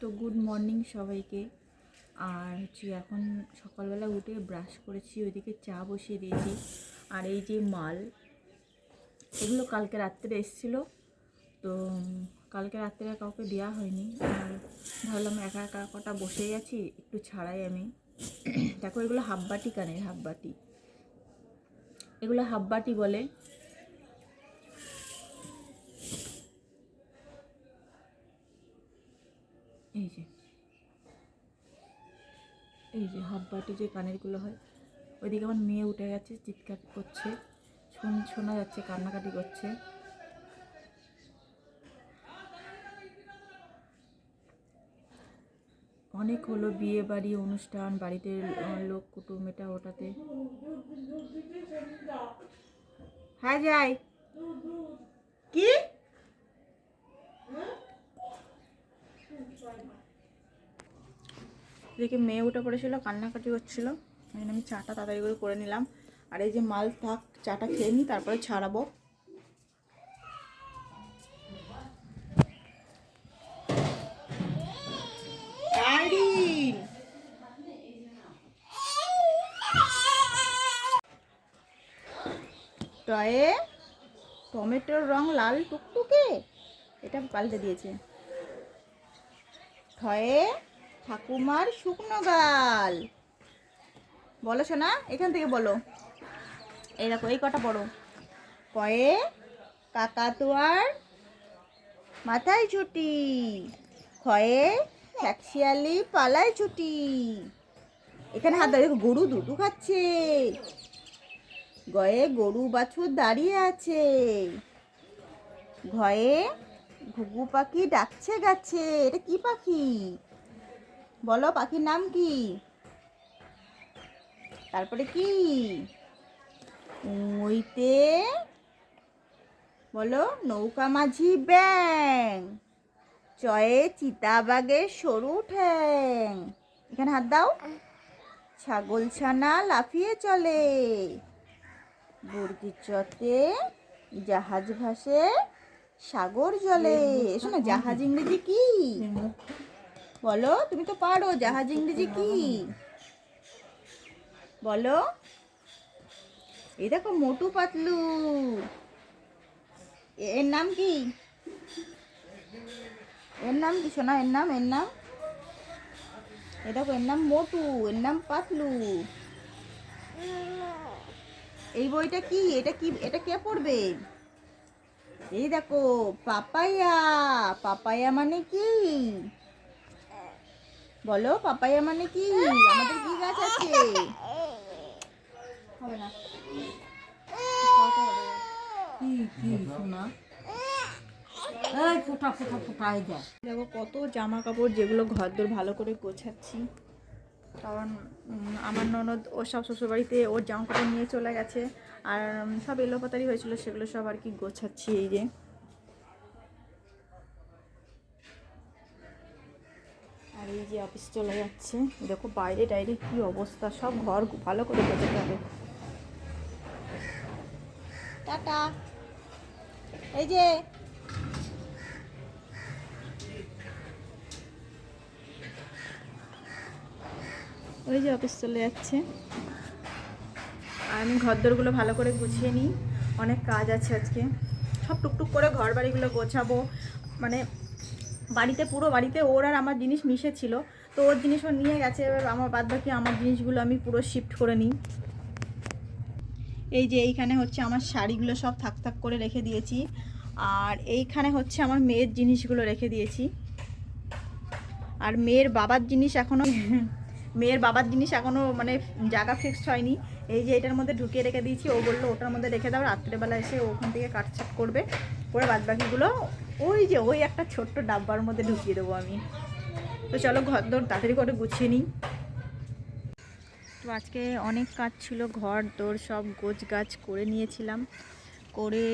তো good morning সবাইকে। আর এখন সকালবেলা উঠে ব্রাশ করেছি, ওইদিকে চা বসিয়ে দিয়েছি। আর এই যে মাল, এগুলো কালকে রাত্রে এসেছিলো, তো কালকে রাত্রে কাউকে দেওয়া হয়নি। আর ভাবলাম একা একা কটা বসেই আছি, একটু ছাড়াই আমি। দেখো এগুলো হাফবাটি কানের, হাফবাটি, এগুলো হাফবাটি বলে। এই যে হাফবাটি যে কানেরগুলো হয়। ওইদিকে আমার মেয়ে উঠে গেছে, চিৎকার করছে, শোনা যাচ্ছে, কান্নাকাটি করছে। অনেক হলো বিয়ে বাড়ি অনুষ্ঠান, বাড়িতে লোক কুটুম এটা ওটাতে। হ্যাঁ যাই কি দেখে মেয়ে উঠে পড়েছিল, কান্নাকাটি হচ্ছিল, আমি চাটা তাড়াতাড়ি করে নিলাম। আর এই যে মাল থাক, চাটা খেয়ে নিই, তারপরে ছাড়াবো। টয়ে টমেটোর রং লাল টুকটুকে, এটা পাল্টে দিয়েছে। ঠয়ে ঠাকুমার শুকনো গাল। বলো শোনা, এখান থেকে বলো। এই দেখো এই কটা পড়ো। কয়ে কাকাতুয়ার মাথায় ছুটি, খয়ে খ্যাকশিয়ালি পালায় ছুটি। এখানে হাত দেখো, গরু দুধু খাচ্ছে। গয়ে গরু বাছুর দাঁড়িয়ে আছে। ঘয়ে ঘুঘু পাখি ডাকছে গাছে। এটা কি পাখি বলো, পাখির নাম কি? তারপরে কি? ওইতে বলো নৌকা মাঝি ব্যাং। চয়ে চিতাবাগের সরু ঠ্যাং। এখানে হাত দাও। ছাগল ছানা লাফিয়ে চলে। বর্গির চতে জাহাজ ভাসে সাগর জলে। শোনো জাহাজ ইংরেজি কি বলো, তুমি তো পারো। জাহাজ ইংরেজি কি বলো? এই দেখো মোটু পাতলু, এর নাম কি? এর নাম কি শোনা? এর নাম এ দেখো, এর নাম মোটু, এর নাম পাতলু। এই বইটা কি? এটা কি? এটা কে পড়বে? এই দেখো পাপায়া। পাপায়া মানে কি বলো? পাপায়া মানে কি? আমাদের কি গাছ আছে? হবে না, দেখো কত জামা কাপড়, যেগুলো ঘরদোর ভালো করে গোছাচ্ছি। কারণ আমার ননদ ওর সব শ্বশুরবাড়িতে ওর জামা কাপড় নিয়ে চলে গেছে, আর সব এলোপাতারি হয়েছিল, সেগুলো সব আর কি গোছাচ্ছি। এই যে আর এই যে অফিস চলে যাচ্ছে। দেখো বাইরে টাইরে কি অবস্থা, সব ঘর ভালো করে গোছাতে হবে। টাটা। এই যে ওই যে অফিস চলে যাচ্ছে, আর আমি ঘরদোরগুলো ভালো করে গুছিয়ে নিই, অনেক কাজ আছে আজকে। সব টুকটুক করে ঘর বাড়িগুলো গোছাবো। মানে বাড়িতে, পুরো বাড়িতে ওর আর আমার জিনিস মিশে ছিল, তো ওর জিনিস ও নিয়ে গেছে। এবার আমার বাদ বাকি আমার জিনিসগুলো আমি পুরো শিফট করে নিই। এই যে এইখানে হচ্ছে আমার শাড়িগুলো সব থাক থাক করে রেখে দিয়েছি, আর এইখানে হচ্ছে আমার মেয়ের জিনিসগুলো রেখে দিয়েছি। আর মেয়ের বাবার জিনিস এখনও মানে জায়গা ফিক্সড হয়নি। এই যে এটার মধ্যে ঢুকিয়ে রেখে দিয়েছি। ও বললো ওটার মধ্যে রেখে দাও, রাত্রেবেলা এসে ওখান থেকে কাটছাট করবে, করে বাদবাকিগুলো ওই একটা ছোট্ট ডাব্বার মধ্যে ঢুকিয়ে দেবো আমি। তো চলো ঘরদোর তাড়াতাড়ি করে গুছিয়ে নিই। তো আজকে অনেক কাজ ছিল, ঘর দোর সব গোছ গাছ করে নিয়েছিলাম, করে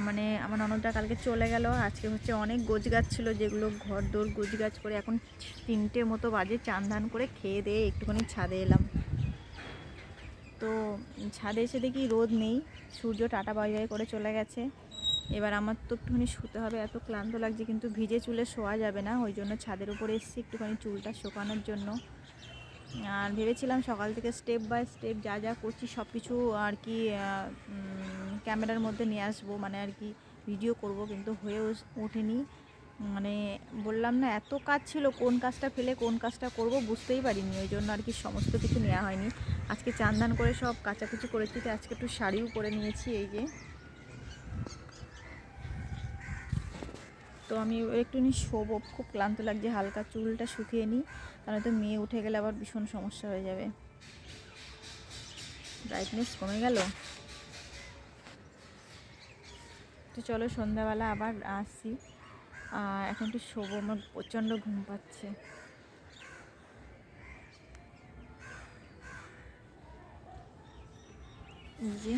মানে আমার ননদটা কালকে চলে গেল। আজকে হচ্ছে অনেক গোছ গাছ ছিল, যেগুলো ঘর দোর গোছ গাছ করে এখন 3টে মতো বাজে, চান ধান করে খেয়ে দিয়ে একটুখানি ছাদে এলাম। তো ছাদে এসে দেখি রোদ নেই, সূর্য টাটা বাই বাই করে চলে গেছে। এবার আমার তো একটুখানি শুতে হবে, এত ক্লান্ত লাগছে, কিন্তু ভিজে চুলে শোয়া যাবে না, ওই জন্য ছাদের উপরে এসেছি একটুখানি চুলটা শোকানোর জন্য। আর ভেবেছিলাম সকাল থেকে স্টেপ বাই স্টেপ যা যা করছি সব কিছু আর কি ক্যামেরার মধ্যে নিয়ে আসবো, মানে আর কি ভিডিও করব, কিন্তু হয়ে ওঠেনি। মানে বললাম না, এত কাজ ছিল, কোন কাজটা ফেলে কোন কাজটা করব বুঝতেই পারিনি, ওই জন্য আর কি সমস্ত কিছু নেওয়া হয়নি। আজকে চান দান করে সব কাচাকুচি করেছি, তো আজকে একটু শাড়িও পরে নিয়েছি। এই যে, তো আমি একটুখানি শোবো, খুব ক্লান্ত লাগছে, হালকা চুলটা শুকিয়ে নিই, তাহলে তো মেয়ে উঠে গেলে আবার ভীষণ সমস্যা হয়ে যাবে। ব্রাইটনেস কমে গেল। তো চলো সন্ধ্যাবেলা আবার আসছি, এখন একটু শোবো, আমার প্রচণ্ড ঘুম পাচ্ছে। এই যে